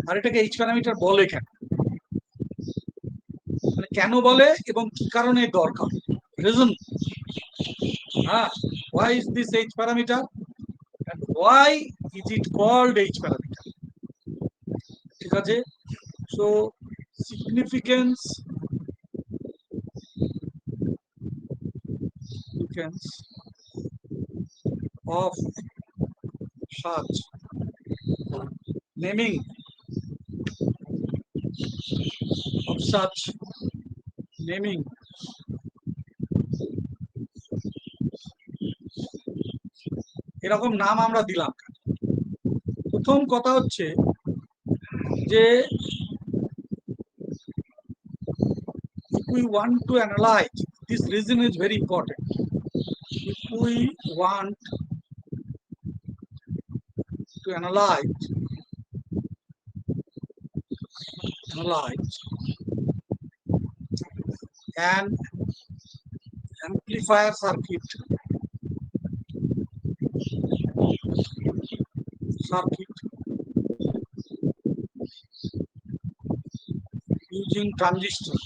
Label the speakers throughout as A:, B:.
A: আর এটাকে H parameter বলে কেন, মানে কেন বলে এবং কি কারণে দরকার, রিজন। হ্যাঁ, why is this h parameter and why is it called h parameter? ঠিক আছে, so significance of such naming of such naming এরকম নাম আমরা দিলাম। প্রথম কথা হচ্ছে যে if we want to analyze, this reason is very important. If we want to analyze an amplifier circuit using transistor,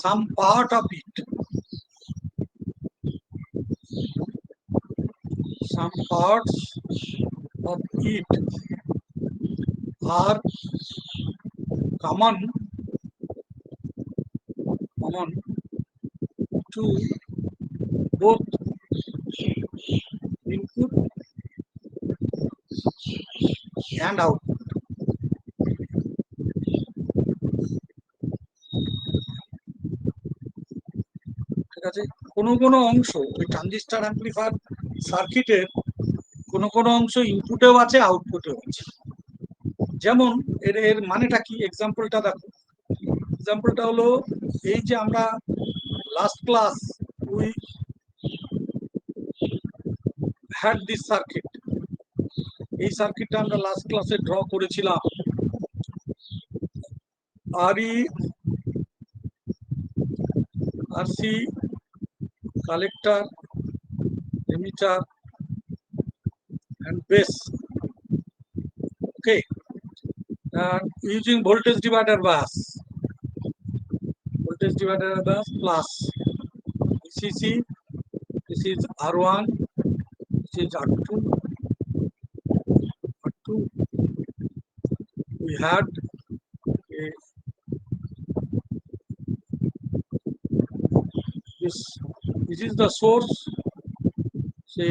A: some part of it some parts of it are common to both input and output. ঠিক আছে, কোনো কোনো অংশ ওই transistor amplifier সার্কিটের কোনো কোনো অংশ ইনপুটেও আছে, আউটপুটেও আছে। যেমন এর এর মানেটা কি, এক্সাম্পলটা দেখো। এক্সাম্পলটা হলো এই যে আমরা last class we had this circuit, এই সার্কিটটা আমরা লাস্ট ক্লাসে ড্র করেছিলাম। RC collector, emitter and base. Okay, using voltage divider bus plus VCC. This is R1, this is R2. We had this is the source, say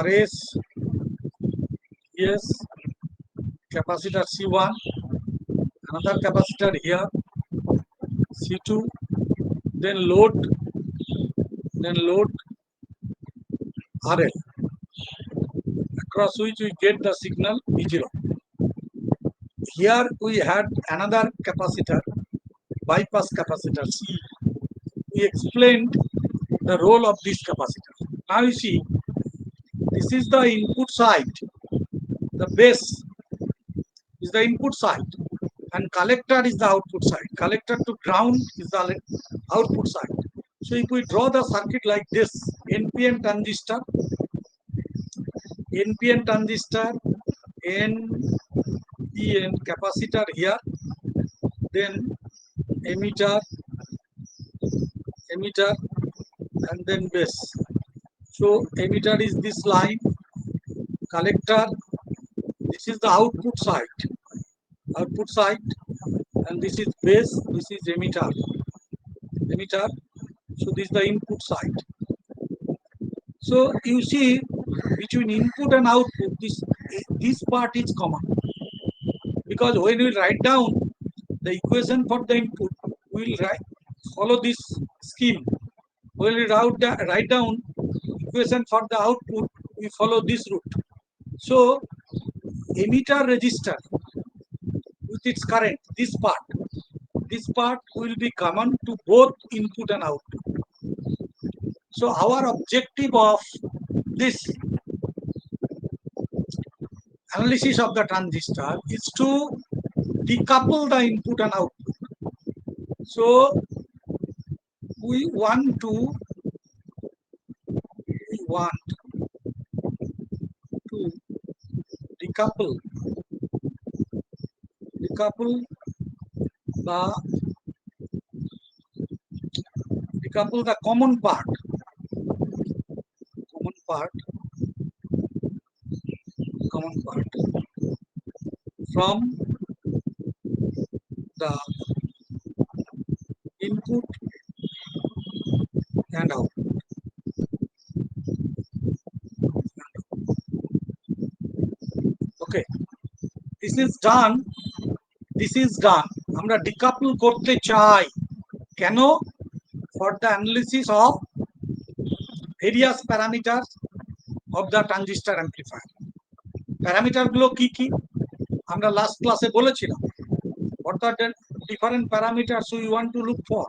A: RS, yes, capacitor C1, another capacitor here C2, then load RL, across which we get the signal V0. Here we had another capacitor, bypass capacitor C. We explained the role of this capacitor. Now you see, this is the input side, the base is the input side and collector is the output side. Collector to ground is the output side. So if we draw the circuit like this, NPN transistor, NPN capacitor here, then emitter and then base. So emitter is this line, collector, this is the output side, and this is base, this is emitter. So this is the input side. So you see, between input and output, this part is common, because when we write down the equation for the input, we will follow this scheme. When we write down equation for the output, we follow this route. So emitter resistor with its current, this part will be common to both input and output. So our objective of this analysis of the transistor is to decouple the input and output. So we want to decouple the common part from the input and output. Okay, this is done. আমরা ডিকাপল করতে চাই কেন? for the analysis of various parameters of the transistor amplifier. Parameter গুলো কি কি আমরা last ক্লাসে বলেছিলাম। what are the different parameters we want to look for?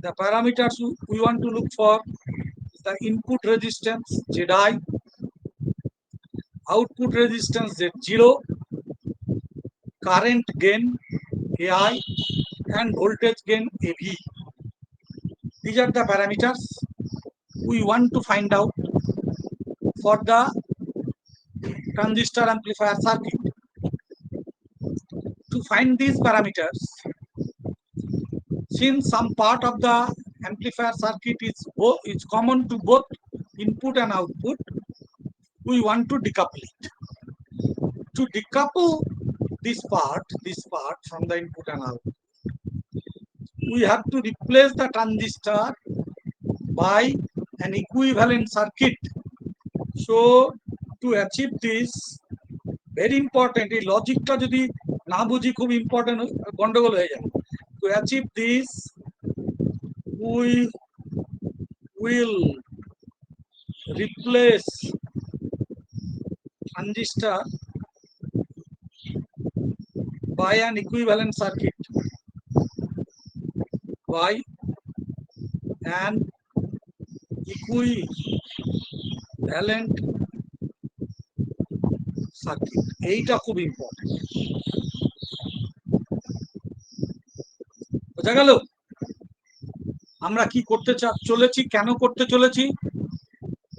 A: The parameters we want to look for is the input resistance Zi, output resistance Z0, current gain AI, and voltage gain AV. These are the parameters we want to find out for the transistor amplifier circuit. To find these parameters, since some part of the amplifier circuit is common to both input and output, we want to decouple it. To decouple this part from the input and output, we have to replace the transistor by an equivalent circuit. So to achieve this, very important, এই লজিকটা যদি না বুঝি খুব important, গন্ডগোল হয়ে যাবে। To achieve this, we will replace transistor by an equivalent circuit, by an equivalent circuit. এইটা খুব ইম্পর্টেন্ট, বোঝা গেল? আমরা কি করতে চলেছি, কেন করতে চলেছি,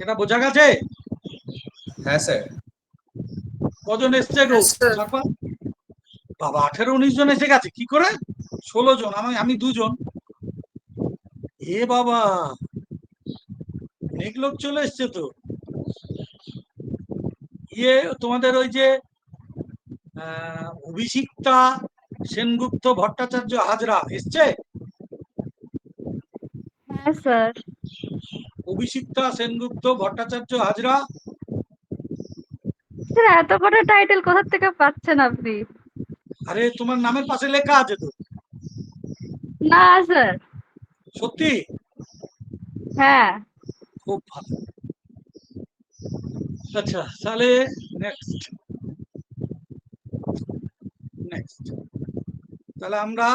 A: এটা বোঝা গেছে?
B: হ্যাঁ স্যার।
A: কজন এসছে গো? বাবা 18-19 জন এসে গেছে। কি করে 16 জন? আমি 2 জন। এ বাবা, অনেক লোক চলে এসছে তো। তোমাদের ওই যে অভিষিক্তা সেনগুপ্ত ভট্টাচার্য হাজরা এসছে?
C: হ্যাঁ স্যার।
A: অভিষিক্তা সেনগুপ্ত ভট্টাচার্য হাজরা।
C: স্যার এত বড় টাইটেল কোথা থেকে পাচ্ছেন আপনি?
A: আরে তোমার নামের পাশে লেখা আছে তো।
C: না স্যার।
A: সত্যি?
C: হ্যাঁ।
A: খুব ভালো। আচ্ছা, তাহলে নেক্সট তাহলে আমরা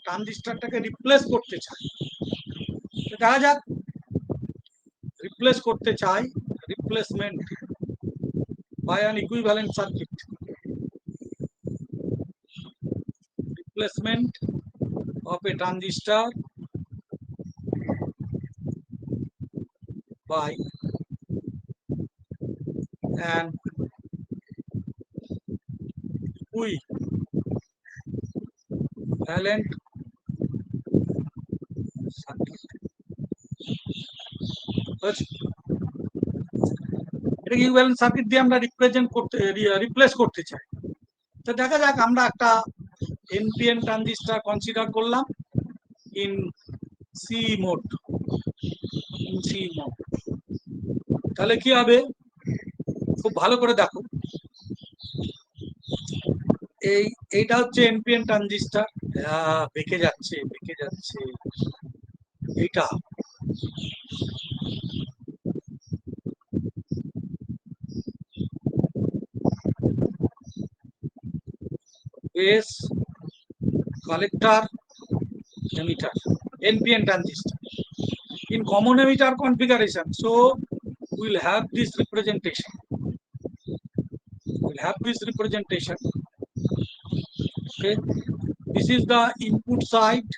A: ট্রানজিস্টরটাকে রিপ্লেস করতে চাই। দেখা যাক, রিপ্লেস করতে চাই, replacement by an equivalent circuit. Replacement of a transistor by an equivalent circuit. এটাকে ইকুইভ্যালেন্ট সার্কিট দিয়ে আমরা রিপ্লেস করতে চাই। তো দেখা যাক, আমরা একটা এনপিএন ট্রানজিস্টর কনসিডার করলাম ইন সি মোড। তাহলে কি হবে, খুব ভালো করে দেখো। এইটা হচ্ছে এনপিএন ট্রানজিস্টর। বেঁকে যাচ্ছে এইটা base collector emitter, NPN transistor in common emitter configuration. So we'll have this representation. Okay, this is the input side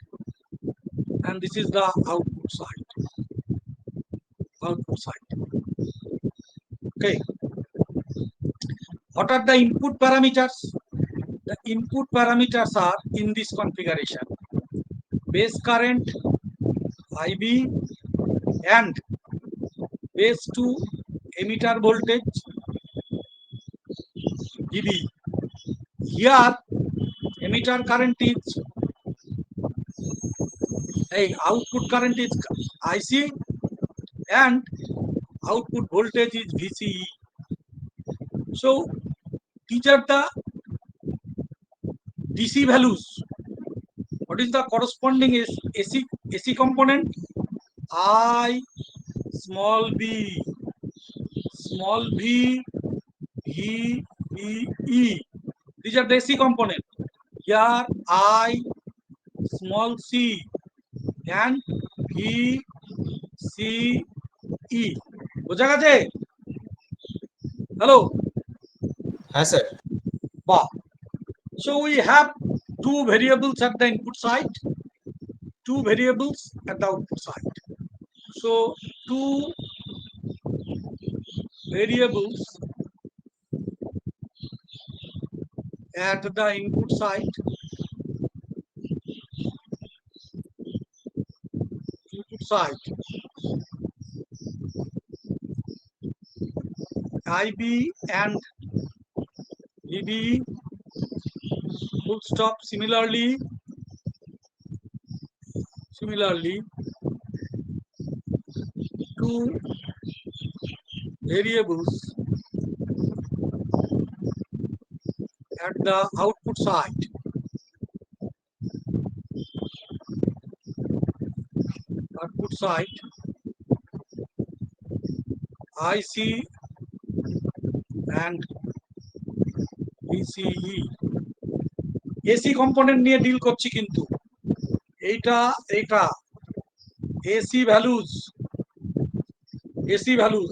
A: and this is the output output side. Output side. Okay. What are the input parameters? The input parameters are in this configuration: base current IB and base to emitter voltage EB. Here emitter current is output current is IC and output voltage is VCE. So these are the DC values. What is the corresponding AC component? I small b V B E. These are the AC component. Here I small c and V C E. বোঝা গেছে? Hello.
B: হ্যাঁ sir.
A: Bah. So we have two variables at the input side, two variables at the output side. So two variables at the input side, IB and VB, full stop. Similarly two variables at the output side, IC and VCE. AC component নিয়ে deal করছি কিন্তু এইটা AC values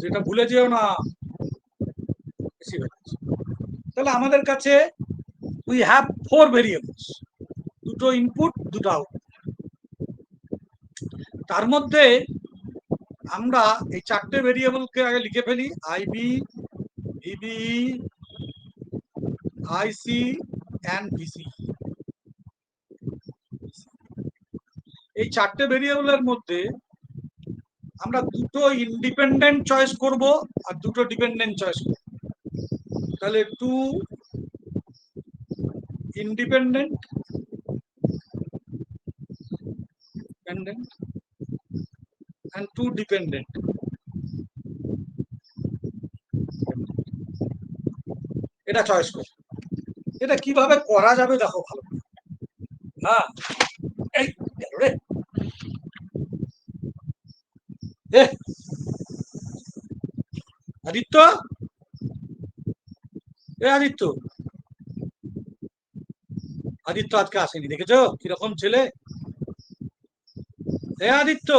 A: এটা ভুলে যেও না। AC values। তাহলে আমাদের কাছে we have four variables, দুটো ইনপুট দুটো আউটপুট। তার মধ্যে আমরা এই চারটে ভেরিয়েবলকে আগে লিখে ফেলি: IB, VBE, IC and VCE। এই চারটে ভেরিয়েবলের মধ্যে আমরা দুটো ইন্ডিপেন্ডেন্ট চয়েস করব আর দুটো ডিপেন্ডেন্ট চয়েস করব। তাহলে two independent and two dependent। এটা চয়েস করব। এটা কিভাবে করা যাবে দেখো ভালো। হ্যাঁ, এই রে আদিত্য, আদিত্য আজকে আসেনি, দেখেছো কিরকম ছেলে? আদিত্য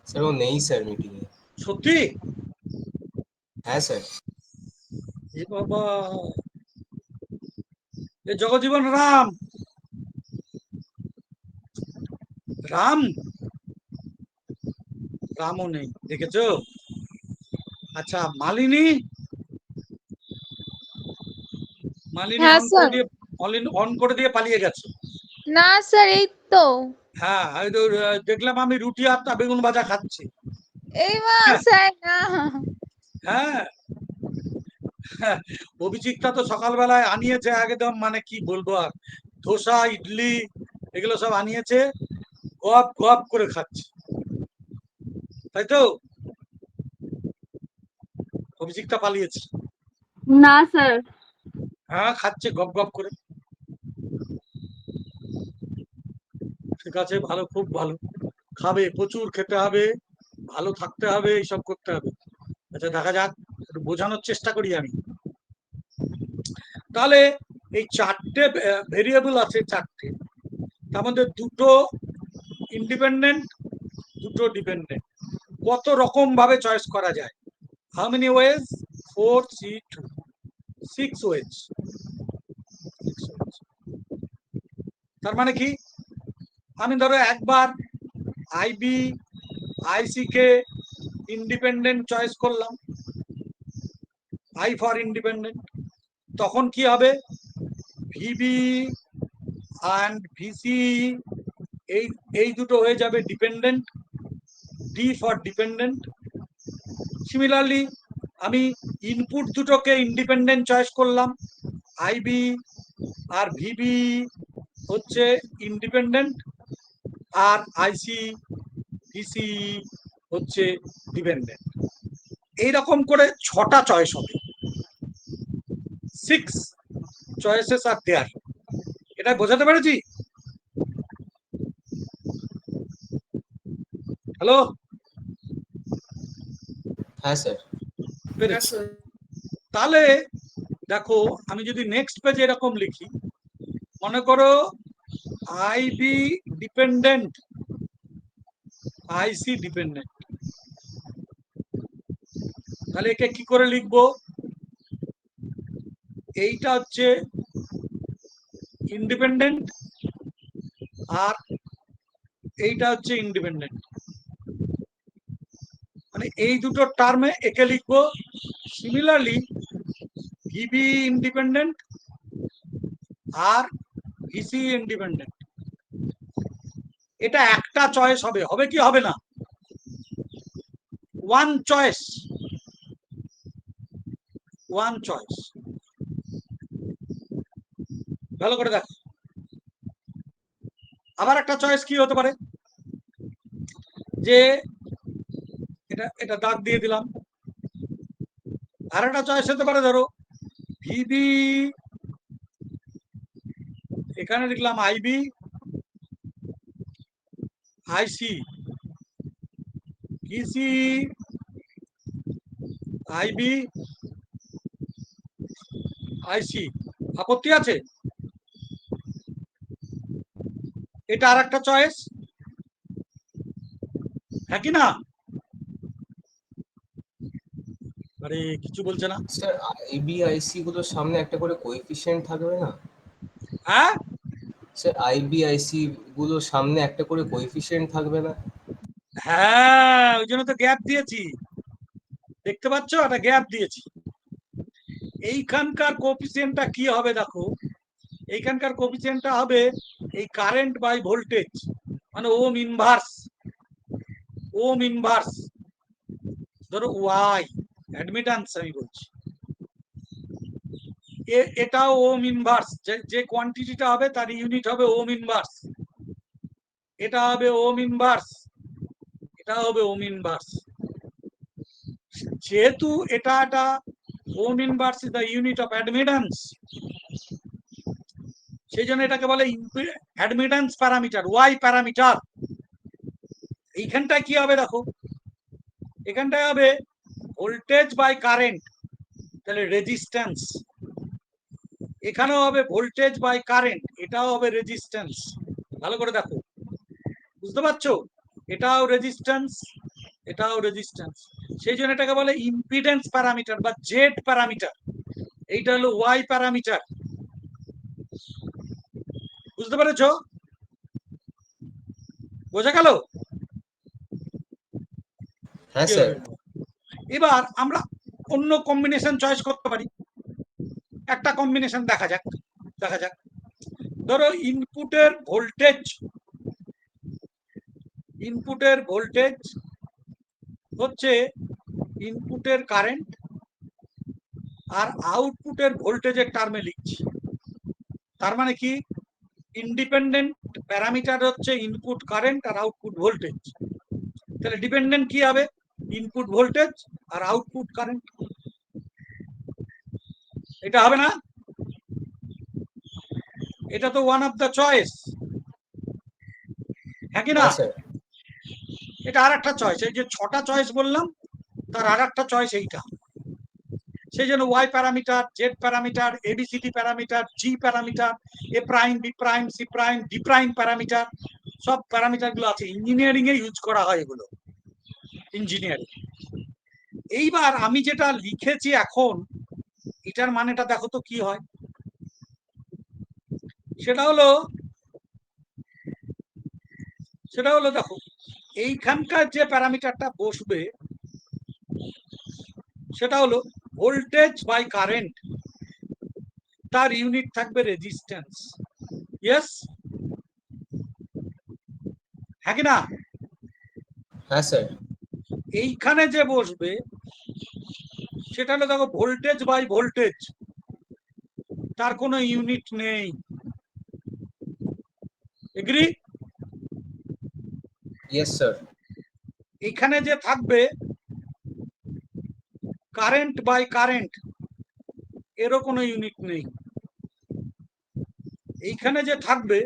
B: স্যার ও নেই স্যার মিটিং এ।
A: সত্যি?
B: হ্যাঁ স্যার।
A: এ বাবা, এ জগজীবন রাম রামও নেই, দেখেছো? আচ্ছা, মালিনী অন করে দিয়ে পালিয়ে গেছে।
D: না স্যার, এই তো।
A: হ্যাঁ, দেখলাম আমি রুটি আর বেগুন ভাজা খাচ্ছি।
D: এই মা স্যার না।
A: হ্যাঁ, অভিজিৎটা তো সকালবেলায় আনিয়েছে একদম, মানে কি বলবো আর, ধোসা ইডলি এগুলো সব আনিয়েছে, গপ গপ করে খাচ্ছে, তাই তো? অভিজিৎটা পালিয়েছে?
C: না স্যার।
A: হ্যাঁ, খাচ্ছে গপ গপ করে। ঠিক আছে, ভালো, খুব ভালো। খাবে, প্রচুর খেতে হবে, ভালো থাকতে হবে, এইসব করতে হবে। আচ্ছা, দেখা যাক, একটু বোঝানোর চেষ্টা করি আমি। তাহলে এই চারটে ভেরিয়েবল আছে, চারটে, তার মধ্যে দুটো ইন্ডিপেন্ডেন্ট, দুটো ডিপেন্ডেন্ট। কত রকম ভাবে চয়েস করা যায়? How many ways? 4C2, 6 ways. তার মানে কি, আমি ধরো একবার আইবি আইসি কে ইন্ডিপেন্ডেন্ট চয়েস করলাম, আই ফর ইন্ডিপেন্ডেন্ট, তখন কি হবে? ভিবি অ্যান্ড ভিসি এই এই দুটো হয়ে যাবে dependent, D for dependent. Similarly আমি ইনপুট দুটোকে ইন্ডিপেন্ডেন্ট চয়েস করলাম, আইবি আর ভিবি হচ্ছে ইন্ডিপেন্ডেন্ট, আর আইসি ভিসি হচ্ছে ডিপেন্ডেন্ট। এইরকম করে 6টা চয়েস হবে, 6 চয়েসেস আর দেয়ার। এটা বোঝাতে পেরেছি? হ্যালো,
B: হ্যাঁ স্যার।
A: পেরেছি। তাহলে দেখো, আমি যদি নেক্সট পেজে এরকম লিখি, মনে করো আইবি ডিপেন্ডেন্ট, আইসি ডিপেন্ডেন্ট, তাহলে একে কি করে লিখবো? এইটা হচ্ছে ইন্ডিপেন্ডেন্ট আর এইটা হচ্ছে ইন্ডিপেন্ডেন্ট, মানে এই দুটো টার্মে একে লিখবো। সিমিলারলি ভিবি ইন্ডিপেন্ডেন্ট আর ভিসি ইন্ডিপেন্ডেন্ট, এটা একটা চয়েস হবে, হবে কি হবে না? One choice, one choice. ভালো করে দেখো, আবার একটা চয়েস কি হতে পারে, যে এটা এটা দাগ দিয়ে দিলাম। আর একটা চয়েস হতে পারে, ধরো ভিবি, এখানে লিখলাম আইবি আইসি ভিসি আইবি আইসি, আপত্তি আছে? এটা আর একটা চয়েস, হ্যাঁ কি না? আরে কিছু বলছে না।
B: স্যার আইবি আইসি গুলোর সামনে একটা করে কোএফিসিয়েন্ট থাকবে না?
A: হ্যাঁ,
B: স্যার আইবি আইসি গুলোর সামনে একটা করে কোএফিসিয়েন্ট থাকবে না?
A: হ্যাঁ, ওই জন্য তো গ্যাপ দিয়েছি, দেখতে পাচ্ছ একটা গ্যাপ দিয়েছি। এইখানকার কোএফিসিয়েন্টটা কি হবে দেখো, এইখানকার কোএফিসিয়েন্টটা হবে এই কারেন্ট বাই ভোল্টেজ, মানে ওম ইনভার্স, ওম ইনভার্স ধরো ওয়াই, অ্যাডমিটেন্স আমি বলছি, এটাও ওম ইনভার্স, যে কোয়ান্টিটিটা হবে তার ইউনিট হবে ওম ইনভার্স, এটা হবে ওম ইনভার্স, এটা হবে ওম ইনভার্স। যেহেতু এটা একটা ওম inverse is the unit of admittance, সেই জন্য এটাকে বলে অ্যাডমিটেন্স প্যারামিটার, ওয়াই প্যারামিটার। এইখানটায় কি হবে দেখো, এখানটায় হবে ভোল্টেজ বাই কারেন্ট, তাহলে রেজিস্ট্যান্স। এখানেও হবে ভোল্টেজ বাই কারেন্ট, এটাও হবে রেজিস্ট্যান্স। ভালো করে দেখো, বুঝতে পারছো? এটাও রেজিস্ট্যান্স, এটাও রেজিস্ট্যান্স, সেই জন্য এটাকে বলে ইম্পিডেন্স প্যারামিটার বা জেড প্যারামিটার। এইটা হলো ওয়াই প্যারামিটার, বুঝতে পেরেছো? বোঝা গেল?
B: হ্যাঁ স্যার।
A: এবার আমরা অন্য কম্বিনেশন চয়েস করতে পারি, একটা কম্বিনেশন দেখা যাক, দেখা যাক। ধরো ইনপুটের ভোল্টেজ, ইনপুটের ভোল্টেজ হচ্ছে ইনপুটের কারেন্ট, আর আউটপুটের ভোল্টেজের টার্মে লিখছি। তার মানে কি, ইন্ডিপেন্ডেন্ট প্যারামিটার হচ্ছে ইনপুট কারেন্ট আর আউটপুট ভোল্টেজ, তাহলে ডিপেন্ডেন্ট কি হবে? ইনপুট ভোল্টেজ আর আউটপুট কারেন্ট। এটা হবে না? এটা তো ওয়ান অফ দ্য চয়েস, হ্যাঁ কি না?
B: হ্যাঁ স্যার।
A: এটা আর একটা চয়েস, এই যে 6টা চয়েস বললাম তার আর একটা চয়েস এইটা। সেই জন্য Y parameter, Z parameter, ABCD parameter, G parameter, A prime, B prime, C prime, D prime parameter, সব প্যারামিটার গুলো আছে। ইঞ্জিনিয়ারিং এ ইউজ করা হয় এগুলো, ইঞ্জিনিয়ারিং। এইবার আমি যেটা লিখেছি এখন, এটার মানেটা দেখো তো কি হয়। সেটা হলো সেটা হলো, দেখো এইখানকার যে প্যারামিটারটা বসবে সেটা হলো ভোল্টেজ বাই কারেন্ট, তার ইউনিট থাকবে রেজিস্ট্যান্স। ইয়েস, হ্যাঁ কি না?
B: হ্যাঁ স্যার।
A: এইখানে যে বসবে সেটা হলো, দেখো ভোল্টেজ বাই ভোল্টেজ, তার কোনো ইউনিট নেই। এগ্রি?
B: Yes sir.
A: এখানে যে থাকবে কারেন্ট বাই কারেন্ট, এরও কোনো ইউনিট নেই। এইখানে যে থাকবে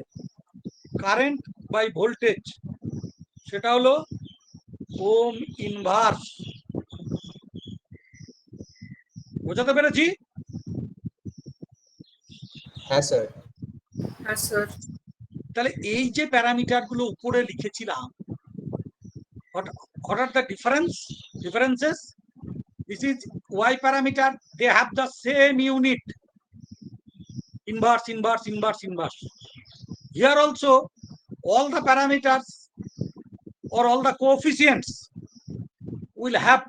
A: কারেন্ট বাই ভোল্টেজ, সেটা হলো ওম ইনভার্স। বোঝাতে পেরেছি?
B: হ্যাঁ স্যার।
E: হ্যাঁ স্যার।
A: তাহলে এই যে প্যারামিটার গুলো উপরে লিখেছিলাম, what are the differences? This is y parameter, they have the same unit, inverse, inverse, inverse, inverse. Here also all the parameters or all the coefficients will have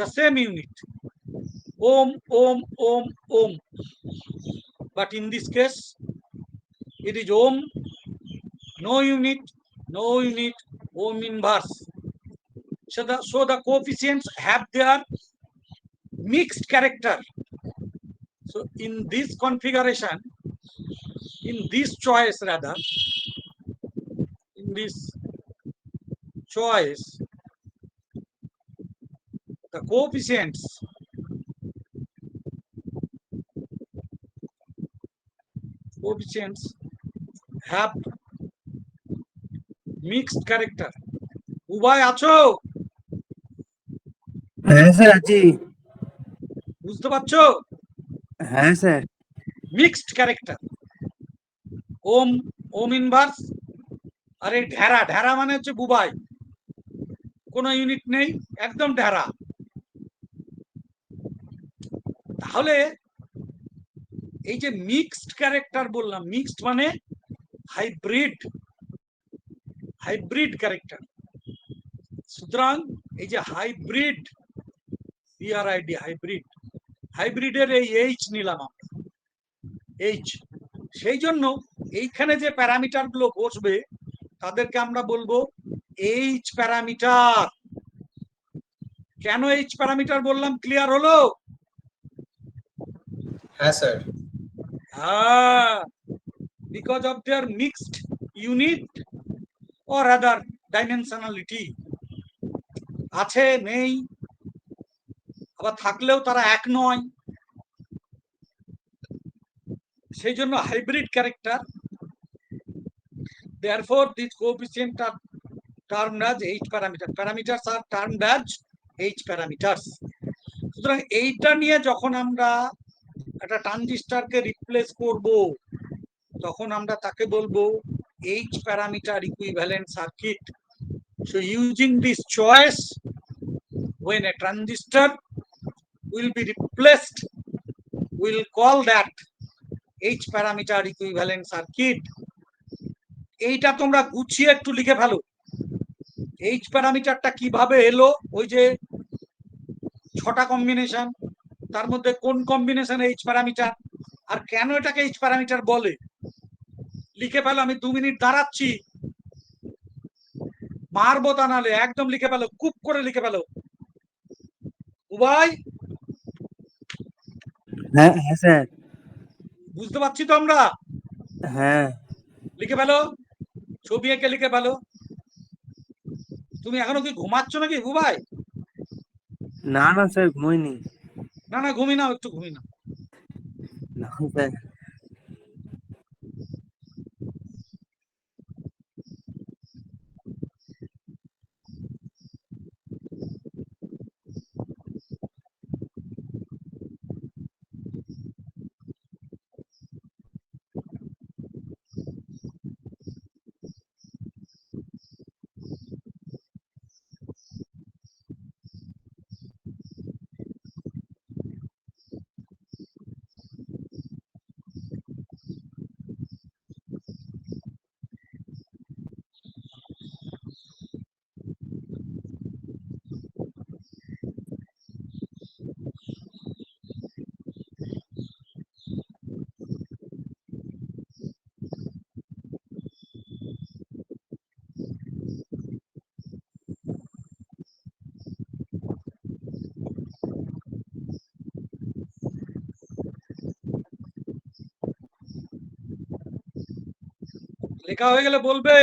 A: the same unit, ohm, ohm, ohm, ohm. But in this case it is ohm, no unit, no unit, ohm inverse. So the coefficients have their mixed character. So in this configuration, in this choice rather, in this choice, the coefficients have mixed character. উভয় আছো?
F: হ্যাঁ sir আছি।
A: বুঝতে পারছো?
F: হ্যাঁ sir.
A: Mixed character, ওম, ওম inverse, আর এই ঢেরা, ঢেরা মানে হচ্ছে বুবাই, কোনো ইউনিট নেই, একদম ঢেরা। তাহলে এই যে মিক্সড ক্যারেক্টার বললাম, মিক্সড মানে হাইব্রিড, হাইব্রিড ক্যারেক্টার। সুতরাং এই যে হাইব্রিড, বিআরআইডি, হাইব্রিড, হাইব্রিডের এই এইচ নিলাম আমরা, এইচ। সেই জন্য এইখানে যে প্যারামিটার গুলো বসবে তাদেরকে আমরা বলবো এইচ প্যারামিটার। কেন এইচ প্যারামিটার বললাম, ক্লিয়ার হলো?
B: হ্যাঁ স্যার।
A: হ্যাঁ, because of their mixed unit or other dimensionality, আছে, নেই, আবার থাকলেও তারা এক নয়, সেই জন্য hybrid character. therefore these coefficients are termed as H parameter. Parameters are termed as H parameters. সুতরাং এইটা নিয়ে যখন আমরা একটা ট্রানজিস্টরকে রিপ্লেস করব, তখন আমরা তাকে বলবো H parameter equivalent circuit. So using this choice, when a transistor will be replaced, we'll call that H parameter equivalent circuit. এইটা তোমরা গুছিয়ে একটু লিখে ফেলো, এইচ প্যারামিটারটা কিভাবে এলো, ওই যে 6টা কম্বিনেশন, তার মধ্যে কোন কম্বিনেশন এইচ প্যারামিটার, আর কেন এটাকে এইচ প্যারামিটার বলে, লিখে ফেলো। আমি 2 মিনিট দাঁড়াচ্ছি, মারবো তা নালে, একদম লিখে ফেলো, খুব করে লিখে ফেলো। উভয়
F: হ্যাঁ হ্যাঁ স্যার।
A: বুঝতে পারছি তো আমরা?
F: হ্যাঁ।
A: লিখে ফেলো, ছবি এঁকে লিখে ফেলো। তুমি এখনো কি ঘুমাচ্ছ নাকি উভয়?
F: না না স্যার ঘুমোইনি।
A: না না, ঘুমি নাও, একটু ঘুমি নাও।
F: না স্যার।
A: লেখা হয়ে গেলে বলবে।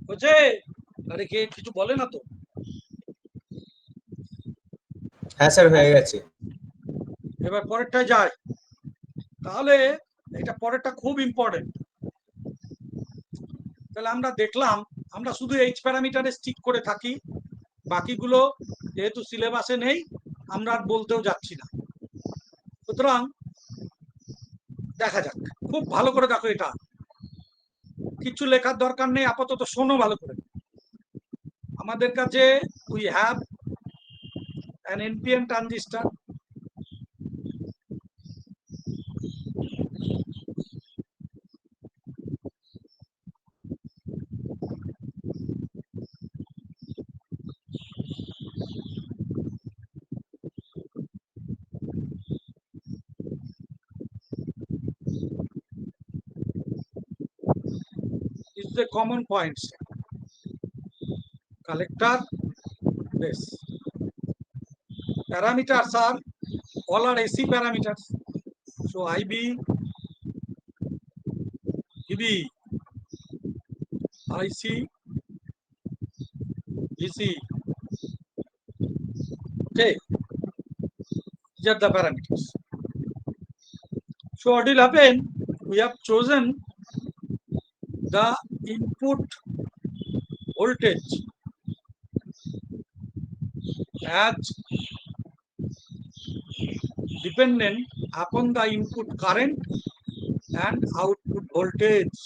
A: বুঝছে? আরে কে কিছু বলে না তো?
B: হ্যাঁ স্যার, হয়ে গেছে।
A: এবার পরেরটায় যায়। তাহলে এটা পরেরটা খুব ইম্পর্টেন্ট। তাহলে আমরা দেখলাম, আমরা শুধু এইচ প্যারামিটারে স্টিক করে থাকি, বাকিগুলো যেহেতু সিলেবাসে নেই আমরা আর বলতেও যাচ্ছি না। সুতরাং দেখা যাক, খুব ভালো করে দেখো। এটা কিছু লেখার দরকার নেই, আপাতত শোনো ভালো করে। আমাদের কাছে we have an NPN transistor, is the common points. Collector, this. Parameters are all are AC parameters. So IB, EB, IC, DC. Okay, these are the parameters. So what will happen? We have chosen the input voltage as dependent upon the input current and output voltage.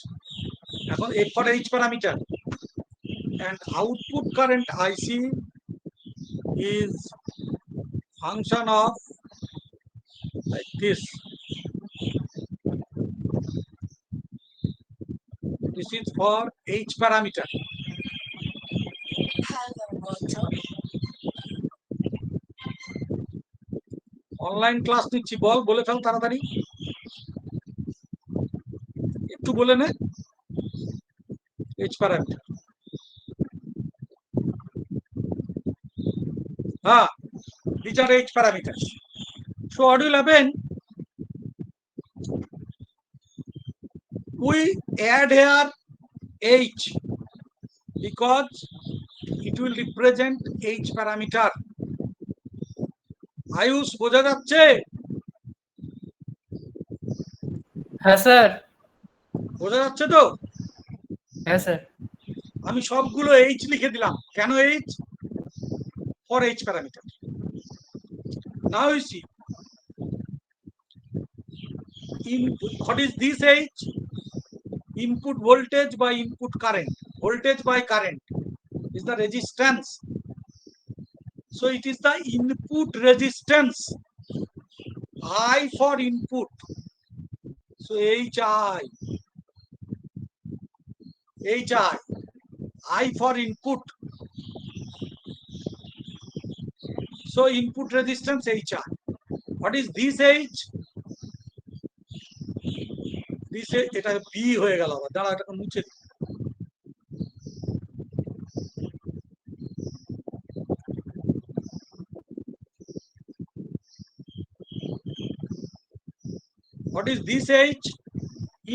A: এখন F for H parameter and output current IC is function of like this. This is for H parameter. Online class নিচ্ছি, বলে fail তাড়াতাড়ি, একটু বলে নে। H parameter, these are H parameters. So what will happen? We add here H because it will represent H parameter. Ayush বোঝা যাচ্ছে?
E: হ্যাঁ sir.
A: বোঝা যাচ্ছে তো?
E: হ্যাঁ স্যার।
A: আমি সবগুলো H লিখে দিলাম। কেন H? For H parameter. Now you see, what is this H? Input voltage by input current. Voltage by current is the resistance. So it is the input resistance. I for input. So HI. HI. I for input. So input resistance HI. What is this H? This এটা B হয়ে গেল আবার, দাঁড়া এটাকে মুছে দিই। What is this H?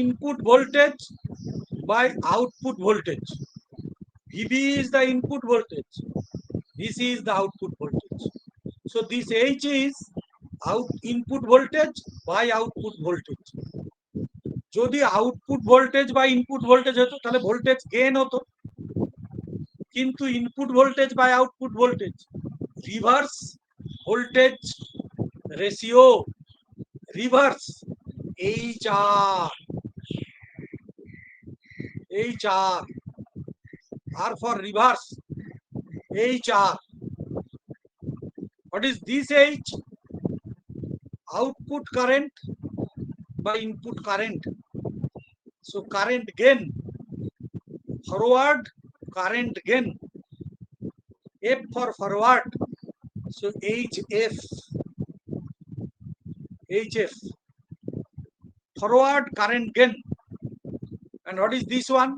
A: Input voltage by output voltage. VB is the input voltage. VC is the output voltage. So this H is input voltage by output voltage. যদি output voltage বা input voltage হতো তাহলে voltage gain হতো, কিন্তু input voltage by output voltage, reverse voltage ratio, reverse HR, R for reverse, HR. What is this H? Output current by input current. So current gain, forward current gain, F for forward. So HF, forward current gain. And what is this one?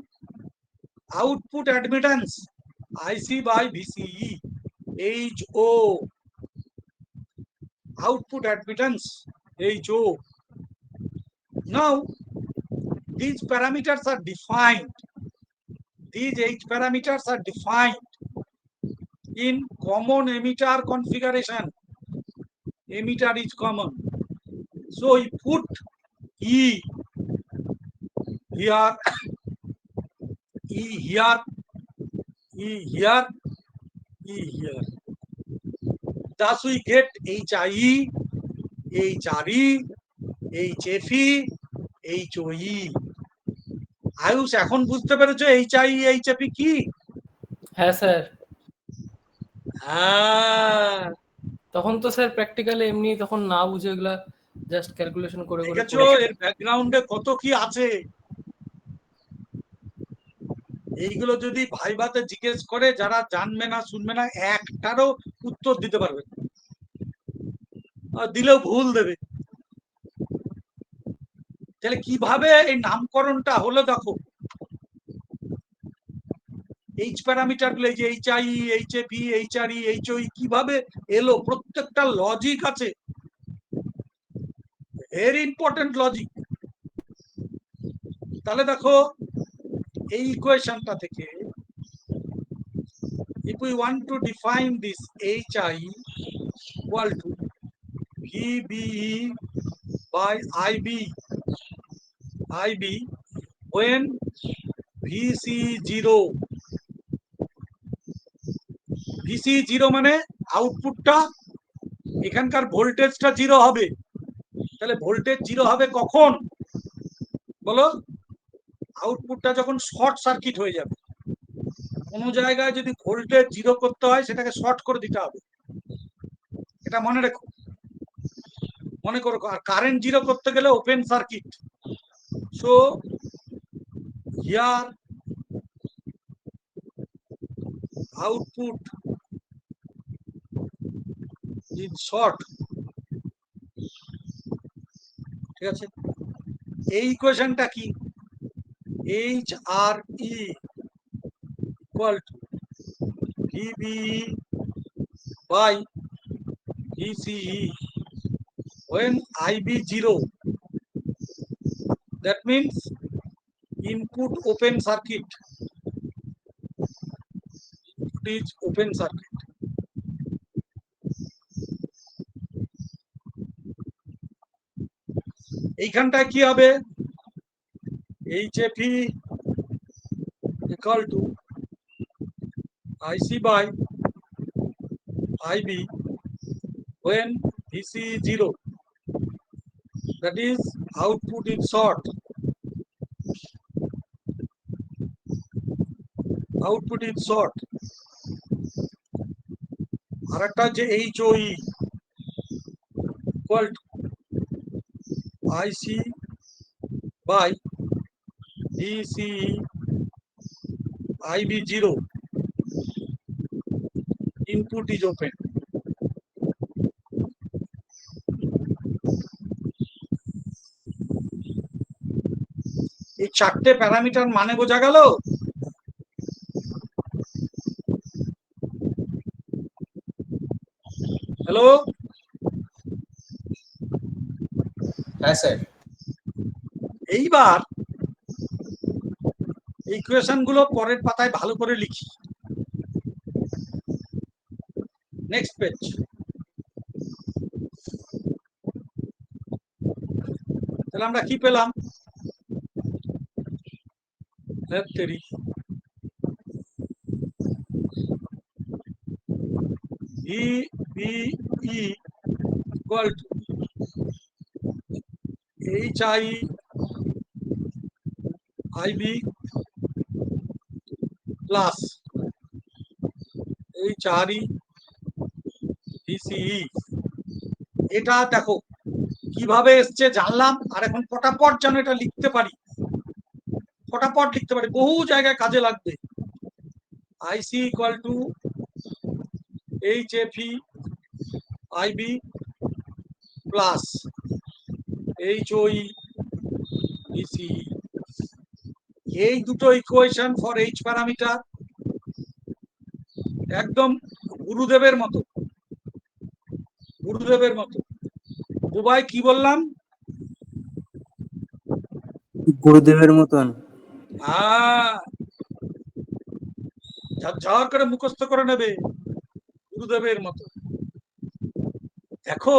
A: Output admittance, IC by VCE, HO. Output admittance, HO. Now these parameters are defined. These H parameters are defined in common emitter configuration. Emitter is common. So we put E here, E here, E here, E here. Thus we get HIE, HRE, HFE, HOE. Ayush এখন বুঝতে পেরেছো HIE, HFE কি?
E: হ্যাঁ sir,
A: হ্যাঁ,
E: তখন তো sir practically এমনি তখন না বুঝে এগুলা জাস্ট ক্যালকুলেশন করে করে
A: দেখেছো এর ব্যাকগ্রাউন্ডে কত কি আছে। এইগুলো যদি ভাইভাতে জিজ্ঞেস করে যারা জানবে না শুনবে না একটারও উত্তর দিতে পারবে না, আর দিলেও ভুল দেবে। তাহলে কিভাবে এই নামকরণটা হলো দেখো, এইচ প্যারামিটার গুলো এই যে HIE, HFE, HRE, HOE কিভাবে এলো, প্রত্যেকটা লজিক আছে, ভেরি ইম্পর্টেন্ট লজিক। তাহলে দেখো এই ইকুয়েশনটা থেকে if we want to define this HIE equal to VBE by IB when VC 0, VC 0 মানে আউটপুটটা, এখানকার ভোল্টেজটা 0 হবে। তাহলে ভোল্টেজ 0 হবে কখন বলো? আউটপুটটা যখন শর্ট সার্কিট হয়ে যাবে। কোনো জায়গায় যদি ভোল্টেজ 0 করতে হয় সেটাকে শর্ট করে দিতে হবে, এটা মনে রেখো, মনে করো। আর কারেন্ট 0 করতে গেলে open circuit. So here output is short, ঠিক আছে। এই ইকুয়েশনটা কি? HRE equal to VBE by VCE when IB 0. That means input open circuit. It is open circuit. এইখানটায় কি হবে? HFE equal to IC by IB when VC is 0. That is output is short. Output is short. আরেকটা যে HOE equal to IC by DCE IB 0. Input is open. এই চারটে parameter মানে বোঝা গেল? হ্যালো,
B: হ্যাঁ স্যার।
A: এইবার ইকুয়েশন গুলো পরের পাতায় ভালো করে লিখি। Next page. তাহলে আমরা কি পেলাম? VBE equal to HIIB plus HRE VCE। এটা দেখো কিভাবে এসছে জানলাম, আর এখন ফটাফট যেন এটা লিখতে পারি, ফটাফট লিখতে পারি, বহু জায়গায় কাজে লাগবে। IC equal to HFE IB plus HOE VCE। এই দুটো ইকুয়েশন ফর H প্যারামিটার একদম গুরুদেবের মতো, গুরুদেবের মতো। দুবাই কি বললাম?
F: গুরুদেবের মতন।
A: ঝরঝর করে মুখস্থ করে নেবে, গুরুদেবের মতো। দেখো,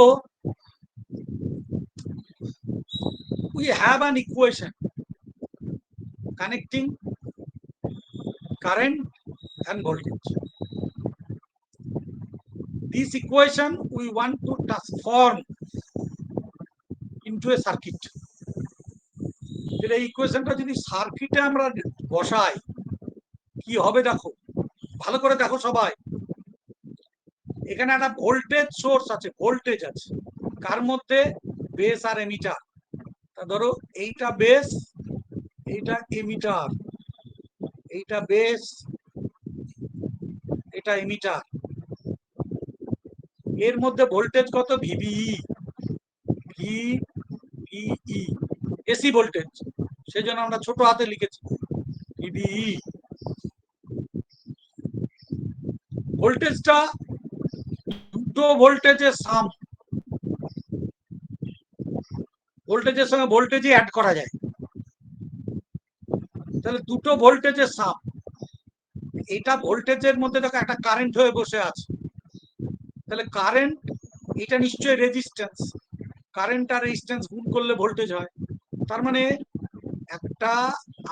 A: we have an equation connecting current and voltage. This equation we want to transform into a circuit. এই ইকুয়েশনটা যদি সার্কিটে আমরা বসাই কি হবে দেখো, ভালো করে দেখো সবাই। এখানে একটা ভোল্টেজ সোর্স আছে, ভোল্টেজ আছে কার মধ্যে? বেস আর এমিটার। তা ধরো এইটা বেস, এইটা এমিটার, এইটা বেস, এটা এমিটার। এর মধ্যে ভোল্টেজ কত? ভিবিই, ভিবিই এসি ভোল্টেজ, সেজন্য আমরা ছোট হাতে লিখেছি ভিবিই। ভোল্টেজটা দুটো ভোল্টেজের সাম, ভোল্টেজের সঙ্গে ভোল্টেজই অ্যাড করা যায়, তাহলে দুটো ভোল্টেজের সাম। এটা ভোল্টেজের মধ্যে দেখো একটা কারেন্ট হয়ে বসে আছে, তাহলে কারেন্ট, এটা নিশ্চয়ই রেজিস্ট্যান্স, কারেন্ট আর রেজিস্ট্যান্স গুণ করলে ভোল্টেজ হয়। তার মানে একটা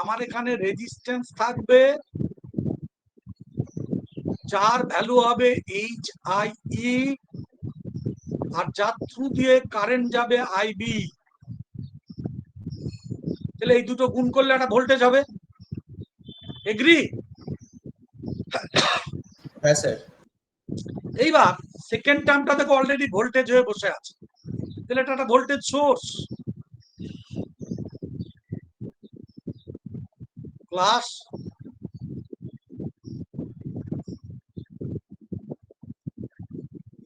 A: আমার এখানে রেজিস্ট্যান্স থাকবে যার ভ্যালু হবে HIE, আর যার থ্রু দিয়ে কারেন্ট যাবে IB। তাহলে এই দুটো গুণ করলে একটা ভোল্টেজ হবে। এগ্রি?
B: হ্যাঁ স্যার।
A: এইবার সেকেন্ড টার্মটা দেখো অলরেডি ভোল্টেজ হয়ে বসে আছে, তাহলে এটা একটা ভোল্টেজ সোর্স। প্লাস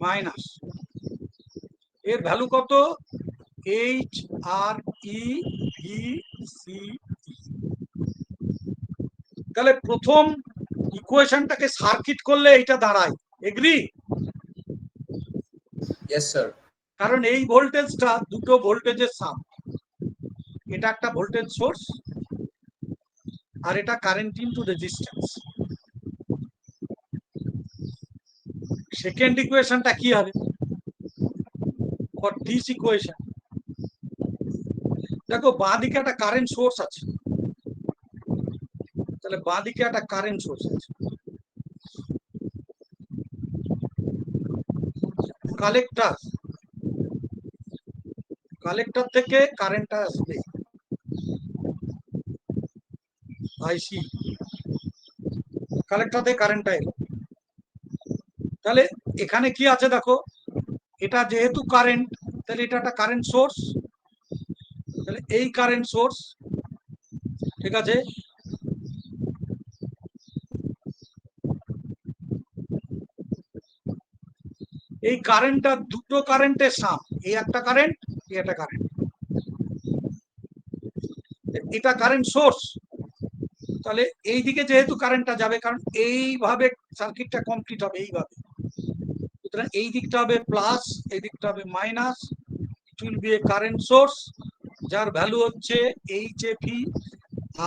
A: মাইনাস, এর ভ্যালু কত? HRE VCE। তাহলে প্রথম ইকুয়েশনটাকে সার্কিট করলে এটা দাঁড়ায়। এগ্রি?
B: Yes sir.
A: কারণ এই ভোল্টেজটা দুটো ভোল্টেজের সাম, এটা একটা ভোল্টেজ সোর্স আর এটা কারেন্ট ইনটু রেজিস্ট্যান্স। সেকেন্ড ইকুয়েশনটা কি হবে ফর দিস ইকুয়েশন? দেখো বাঁ দিকে একটা কারেন্ট সোর্স আছে, তাহলে বাঁ দিকে একটা কারেন্ট সোর্স আছে, কালেক্টর, কালেক্টর থেকে কারেন্টটা আসবে IC, কালেক্টর থেকে কারেন্টটা এলো। তাহলে এখানে কি আছে দেখো, এটা যেহেতু কারেন্ট, তাহলে এটা একটা কারেন্ট সোর্স, তাহলে এই কারেন্ট সোর্স, ঠিক আছে, এই কারেন্টটা দুটো কারেন্টের সাম, এই একটা কারেন্ট, এই একটা কারেন্ট, এটা কারেন্ট সোর্স। তাহলে এই দিকে যেহেতু কারেন্টটা যাবে, কারণ এইভাবে সার্কিটটা কমপ্লিট হবে এইভাবে, সুতরাং এই দিকটা হবে প্লাস, এই দিকটা হবে minus. It will B A current source যার ভ্যালু হচ্ছে HFE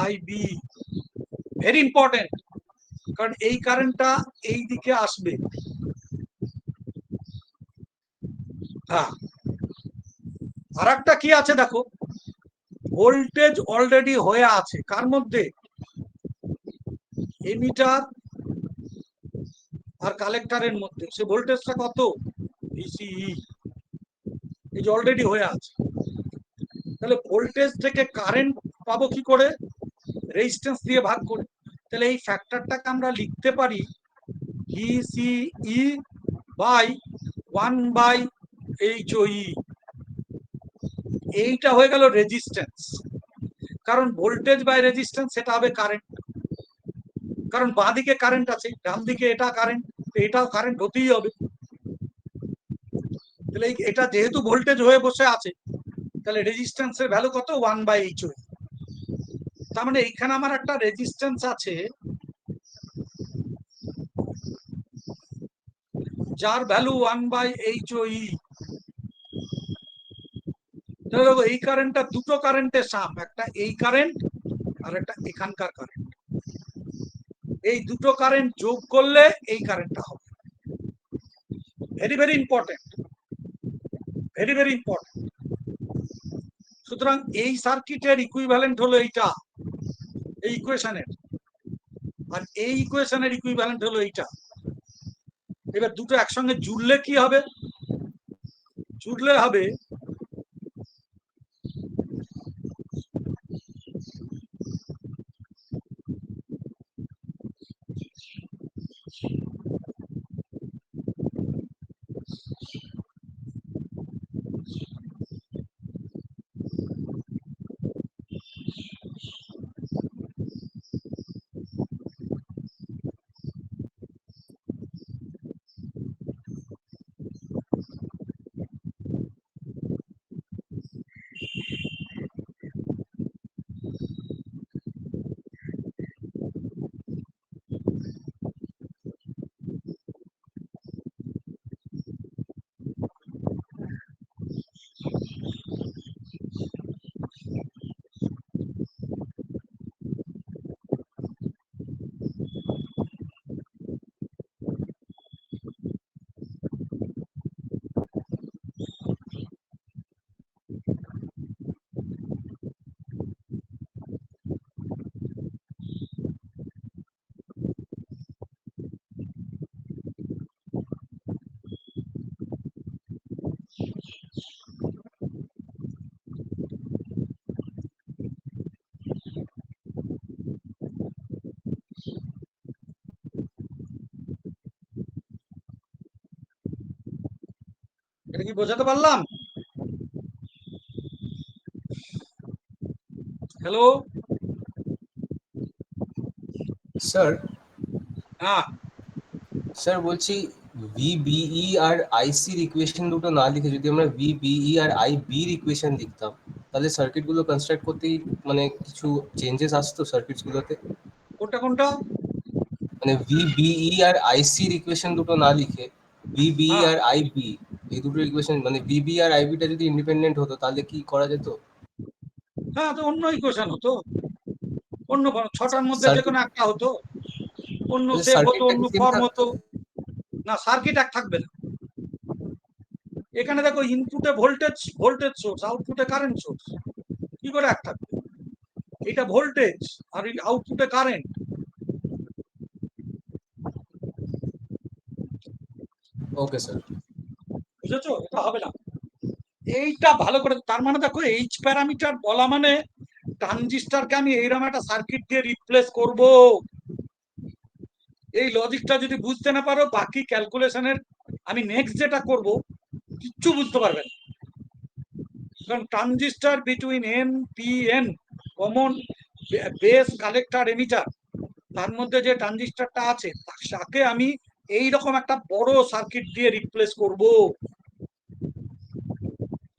A: IB। ভেরি ইম্পর্টেন্ট, কারণ এই কারেন্টটা এই দিকে আসবে। হ্যাঁ, আর একটা কি আছে দেখো, ভোল্টেজ অলরেডি হয়ে আছে কার মধ্যে, এমিটার আর কালেক্টরের মধ্যে। সে ভোল্টেজটা কত, ভিসিই, এই যে অলরেডি হয়ে আছে। তাহলে ভোল্টেজ থেকে কারেন্ট পাবো কি করে, রেজিস্ট্যান্স দিয়ে ভাগ করে। তাহলে এই ফ্যাক্টরটাকে আমরা লিখতে পারি ভিসিই বাই 1/HOE। এইটা হয়ে গেল রেজিস্ট্যান্স, কারণ ভোল্টেজ বাই রেজিস্ট্যান্স সেটা হবে কারেন্ট, কারণ বাঁ দিকে কারেন্ট আছে, ডান দিকে এটা কারেন্ট, এটাও কারেন্ট হতেই হবে। তাহলে এটা যেহেতু ভোল্টেজ হয়ে বসে আছে, তাহলে রেজিস্ট্যান্সের ভ্যালু কত, 1/HOE। তার মানে এইখানে আমার একটা রেজিস্ট্যান্স আছে যার ভ্যালু 1/HOE। এই কারেন্টটা দুটো কারেন্টের সাম, একটা এই কারেন্ট আর একটা এখানকার কারেন্ট। এই দুটো কারেন্ট যোগ করলে এই কারেন্টটা হবে। Very very important, very very important. সুতরাং এই সার্কিটের ইকুইভ্যালেন্ট হলো এইটা, এই ইকুয়েশনের, আর এই ইকুয়েশনের ইকুইভ্যালেন্ট হলো এইটা। এবার দুটো একসঙ্গে জুড়লে কি হবে, জুড়লে হবে এটা কি বোঝাতে পারলাম? হ্যালো
B: স্যার,
A: হ্যাঁ,
B: স্যার বলছি ভিবিই আর আইসির ইকুয়েশন দুটো না লিখে যদি আমরা ভিবিই আর আইবির ইকুয়েশন লিখতাম, তাহলে সার্কিট গুলো কনস্ট্রাক্ট করতেই মানে কিছু চেঞ্জেস আসতো সার্কিটস গুলোতে।
A: কোনটা কোনটা?
B: মানে ভিবিই আর আইসির ইকুয়েশন দুটো না লিখে ভিবিই
A: হ্যাঁ
B: আর আইবি, এই দুটো ইকুয়েশন মানে ভিবি আর আইবিটা যদি ইন্ডিপেন্ডেন্ট হতো তাহলে কি করা যেত?
A: হ্যাঁ, তো অন্য ইকুয়েশন হতো, অন্য ছটার মধ্যে যে
B: সার্কিট
A: কোনো একটা হতো, অন্য শেপ হতো,
B: সার্কিটটা
A: অন্য
B: কি সেম
A: ফর্ম
B: থাকতো?
A: হতো। না, সার্কিট এক থাকবে না। এখানে দেখো ইনপুটে ভোল্টেজ, ভোল্টেজ সোর্স, আউটপুটে কারেন্ট সোর্স, কি করে এক থাকবে? এটা ভোল্টেজ আর আউটপুটে কারেন্ট।
B: Okay sir.
A: বুঝেছো? এটা হবে না। এইটা ভালো করে, তার মানে দেখো এইচ প্যারামিটার বলা মানে ট্রানজিস্টরকে আমি এইরকম একটা সার্কিট দিয়ে রিপ্লেস করব। এই লজিকটা যদি বুঝতে না পারো, বাকি ক্যালকুলেশনের আমি নেক্সট যেটা করব কিচ্ছু বুঝতে পারবে না। কারণ transistor between N P N, common base collector emitter, তার মধ্যে যে ট্রানজিস্টরটা আছে তাকে আমি এই রকম একটা বড় সার্কিট দিয়ে রিপ্লেস করব,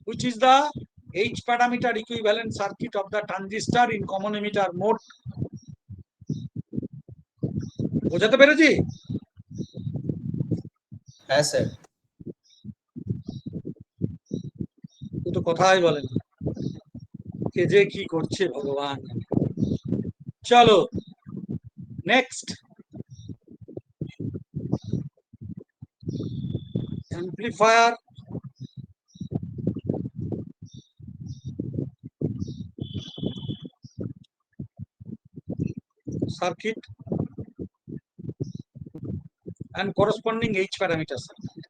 A: which is the H parameter equivalent circuit of the transistor in common emitter mode. বোঝাতে পেরেছি?
B: হ্যাঁ স্যার।
A: তো কথাই বলেন, কে যে কি করছে ভগবান। চলো next, amplifier. circuit and corresponding H parameter circuit.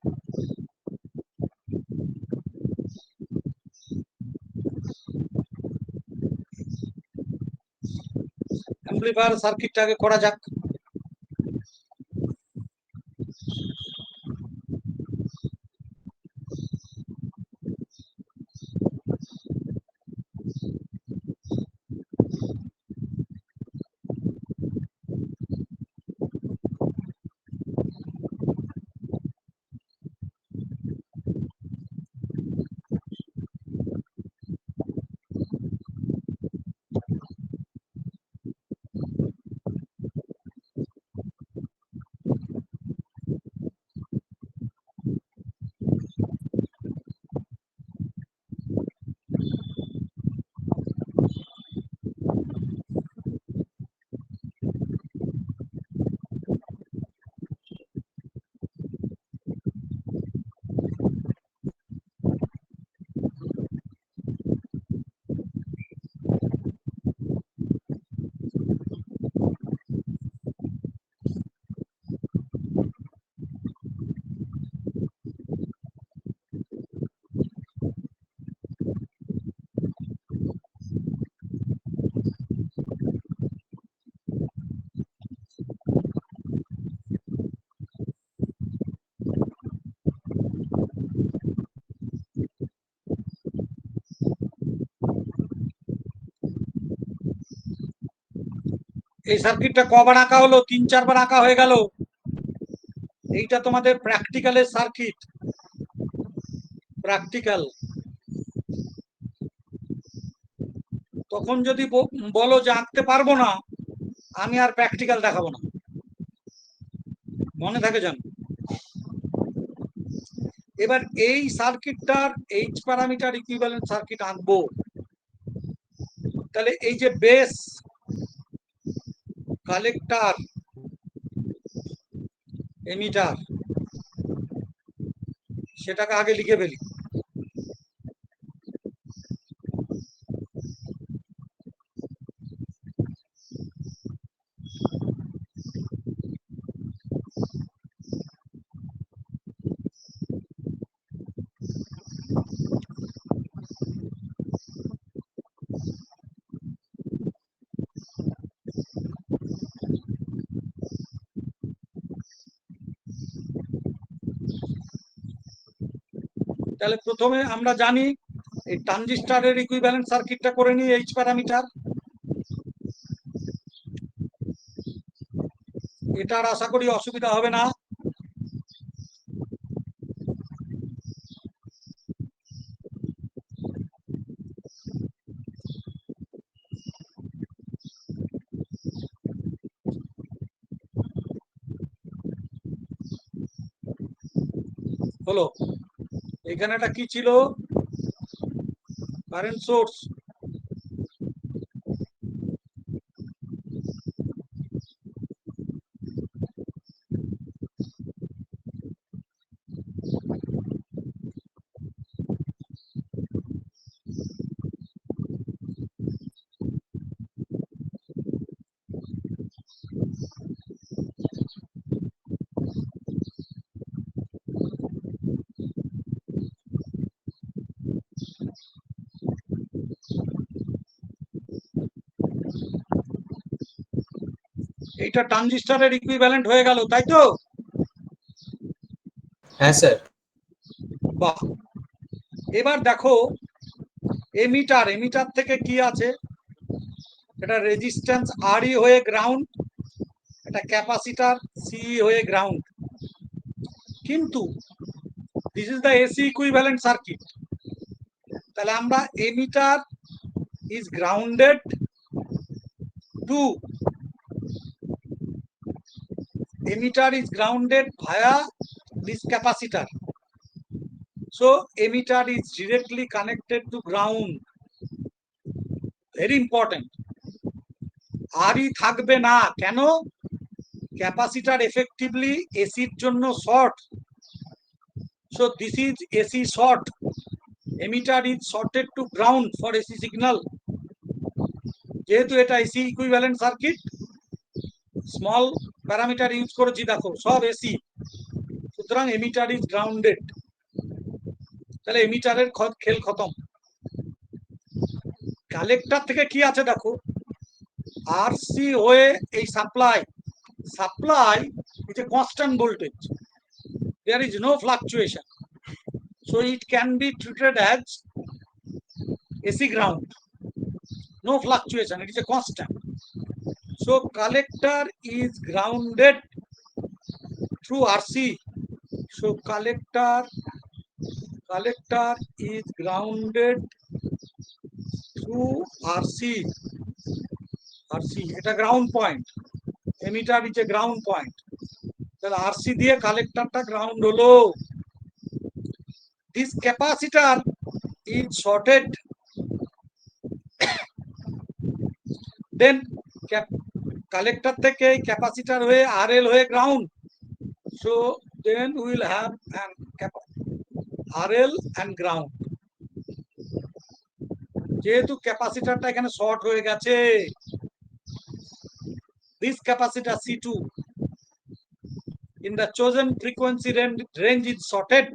A: Amplifier circuit টাকে করা যাক। এই সার্কিটটা কবার আঁকা হলো? 3-4 বার আঁকা হয়ে গেল। এইটা তোমাদের প্র্যাকটিক্যালের সার্কিট, প্র্যাকটিক্যাল। তখন যদি বলো যে আঁকতে পারবো না, আমি আর প্র্যাকটিক্যাল দেখাবো না, মনে থাকে জানো। এবার এই সার্কিটটার এইচ প্যারামিটার ইকুইভ্যালেন্ট সার্কিট আঁকবো। তাহলে এই যে বেস, কালেক্টর, এমিটার, সেটাকে আগে লিখে ফেলি। তাহলে প্রথমে আমরা জানি এই ট্রানজিস্টরের ইকুইভ্যালেন্ট সার্কিটটা করে নিই, এইচ প্যারামিটার। এটার আশা করি অসুবিধা হবে না। হলো, এখানে একটা কি ছিল? Current source. এইটা ট্রানজিস্টরের ইকুইভ্যালেন্ট হয়ে গেল, তাই তো?
B: হ্যাঁ স্যার।
A: বাহ। এবার দেখো এমিটার, এমিটার থেকে কি আছে? এটা রেজিস্ট্যান্স আর ই হয়ে গ্রাউন্ড, এটা ক্যাপাসিটার সি হয়ে গ্রাউন্ড। কিন্তু this is the AC equivalent circuit. তাহলে আমরা emitter is grounded to, emitter is grounded via this capacitor, so emitter is directly connected to ground. Very important. আরই থাকবে না, কেন? ক্যাপাসিটার এফেক্টিভলি এসির জন্য short, so this is AC short. Emitter is shorted to ground for AC signal. যেহেতু এটা AC equivalent circuit, small parameter use করেছি, দেখো সব এসি, সুতরাং এমিটার ইজ গ্রাউন্ডেড, তাহলে এমিটারের খেল খতম। কালেক্টর থেকে কি আছে দেখো, আরসি হয়ে এই supply is a constant voltage, there is no fluctuation, so it can be treated as AC ground, no fluctuation, it is a constant. So collector is grounded through RC, so collector is grounded through RC, এটা ground point, emitter is a ground point, তাহলে RC দিয়ে কালেক্টরটা ground হলো। this capacitor is shorted, then collector থেকে capacitor হয়ে RL হয়ে ground, so then we will have an RL and ground, যেহেতু ক্যাপাসিটরটা এখানে short হয়ে গেছে, this capacitor C2 in the chosen frequency range is shorted,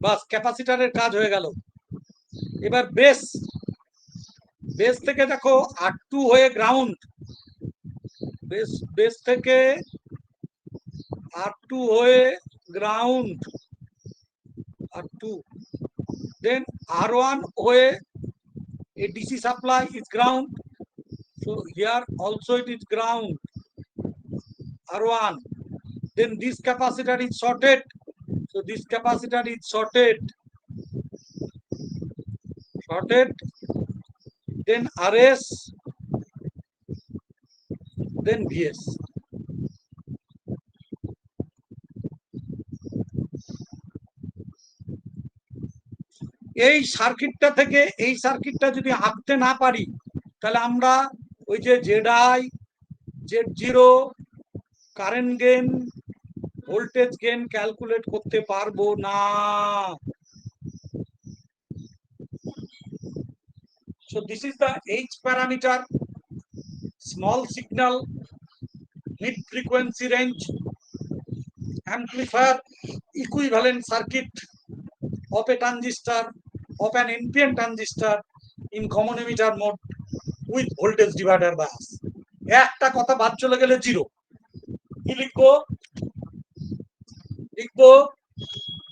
A: বাস ক্যাপাসিটরের কাজ হয়ে গেল। এবার বেস থেকে দেখো R2 হয়ে গ্রাউন্ড, বেস থেকে R2 হয়ে গ্রাউন্ড, R2, then R1 হয়ে a DC supply is ground, so here also it is ground, R1, then this capacitor is shorted, so this capacitor is shorted, then RS, then VS. এই সার্কিটটা থেকে এই সার্কিটটা যদি আঁকতে না পারি, তাহলে আমরা ওই যে ZI, Z0, current gain, voltage gain calculate করতে পারবো না। So this is the H parameter, small signal, mid frequency range, amplifier, equivalent circuit of a transistor, of an NPN transistor in common emitter mode with voltage divider bias. একটা কথা বাদ চলে গেলে zero. কি লিখবো?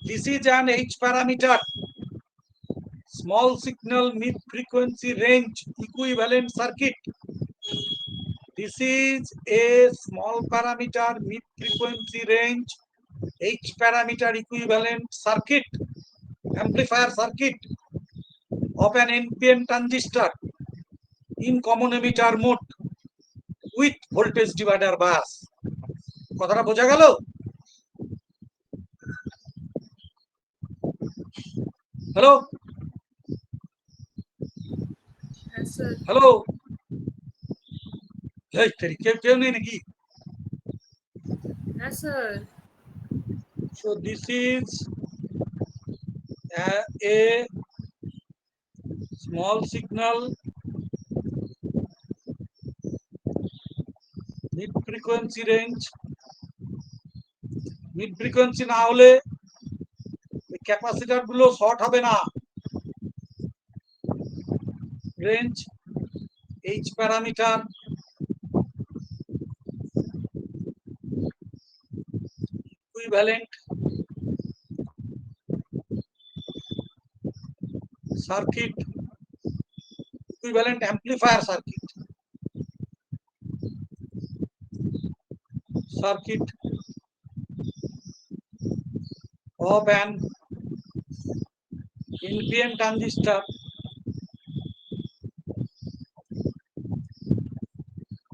A: this is an H parameter, small signal mid frequency range equivalent circuit. This is a small parameter mid frequency range H parameter equivalent circuit, amplifier circuit of an NPN transistor in common emitter mode with voltage divider bias. কথাটা বোঝা গেল? Hello hello, কেউ নেই নাকি? So this is a small signal mid frequency range, mid frequency না হলে capacitor গুলো short হবে না, range H parameter, equivalent circuit, equivalent amplifier circuit of an NPN transistor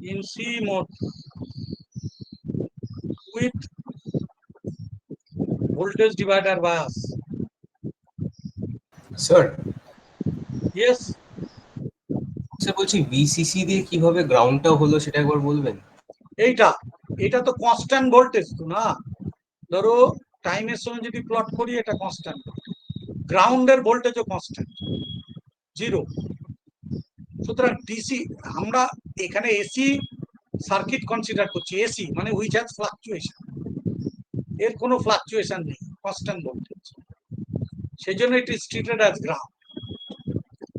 A: in C mode with voltage divider bias.
B: Sir
A: Yes,
B: sir বলছি VCC দিয়ে কিভাবে গ্রাউন্ডটা হলো সেটা একবার বলবেন?
A: এটা তো কনস্ট্যান্ট ভোল্টেজ তো না, ধরো টাইমের সঙ্গে যদি প্লট করি এটা কনস্ট্যান্ট, গ্রাউন্ডের ভোল্টেজও কনস্ট্যান্ট জিরো, সুতরাং ডিসি আমরা এখানে এসি সার্কিট কনসিডার করছি, এসি মানে হুইচ হ্যাজ ফ্লাকচুয়েশন, এর কোনো ফ্লাকচুয়েশন নেই, কনস্ট্যান্ট ভোল্টেজ, সেই জন্য it is treated as ground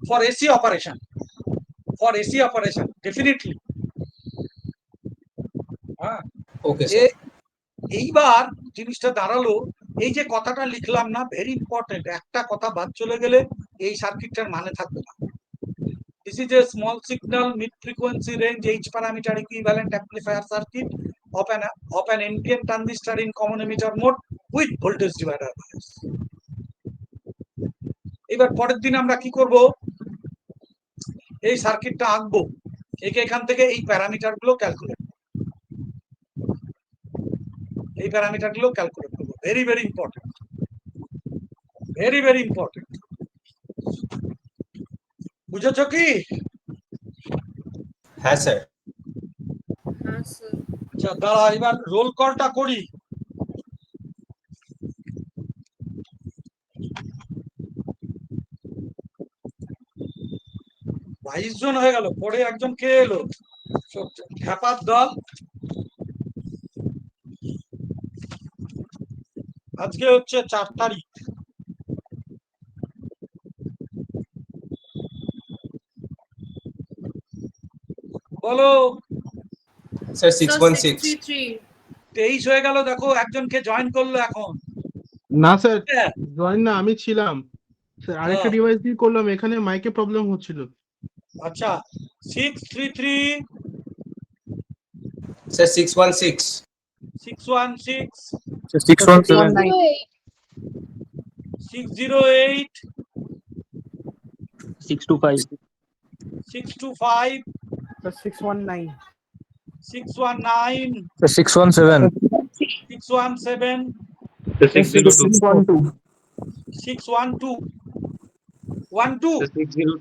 A: for AC operation, for AC operation definitely. হ্যাঁ,
B: ওকে স্যার।
A: এইবার জিনিসটা দাঁড়ালো, এই যে কথাটা লিখলাম না, ভেরি ইম্পর্টেন্ট, একটা কথা বাদ চলে গেলে এই সার্কিটটার মানে থাকবে না। This is a small signal mid frequency range H parameter equivalent amplifier circuit of an NPN transistor in common emitter mode with voltage divider bias. এবার পরের দিন আমরা কি করব, এই সার্কিটটা আঁকবো, একে এখান থেকে এই প্যারামিটার গুলো ক্যালকুলেট, এই প্যারামিটার গুলো ক্যালকুলেট করবো, very very important, very very important. বুঝেছো কি?
B: হ্যাঁ স্যার।
A: আচ্ছা দাঁড়া, এবার রোল কলটা করি। বাইশ জন হয়ে গেল, পরে একজন কে এলো, খ্যাপার দল। আজকে হচ্ছে 4 তারিখ, বলো।
B: স্যার 616।
A: 23 হয়ে গেল, দেখো একজনকে জয়েন করলো এখন।
G: না স্যার,
A: হ্যাঁ,
G: জয়েন না, আমি ছিলাম স্যার, আরেকটা
A: হ্যাঁ।
G: ডিভাইস দিয়ে করলাম, এখানে মাইকে প্রবলেম হচ্ছিল।
A: আচ্ছা 633
B: স্যার 616।
A: 616
F: 617
A: 608
F: 625
A: 625
G: 619
A: 619
F: 617
A: 617
F: 612
A: 612 12